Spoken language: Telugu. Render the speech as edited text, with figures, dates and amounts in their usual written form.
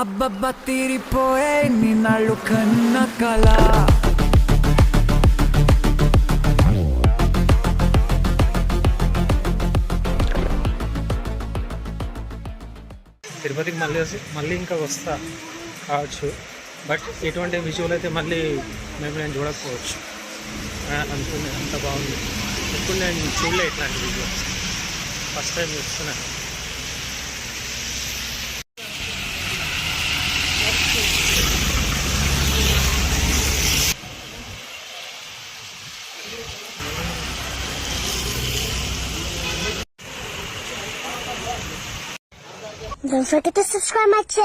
అబ్బబ్బ తీరిపోయే నిన్నాళ్ళు కన్న కళ తిరుపతికి మళ్ళీ ఇంకా వస్తా కావచ్చు. బట్ ఎటువంటి విజువల్ అయితే మళ్ళీ నేను చూడకపోవచ్చు అనుకునే అంత బాగుంది. ఇప్పుడు నేను చూడలే ఇట్లాంటి విజువల్స్, ఫస్ట్ టైం చూస్తున్నాను. Don't forget to subscribe my channel.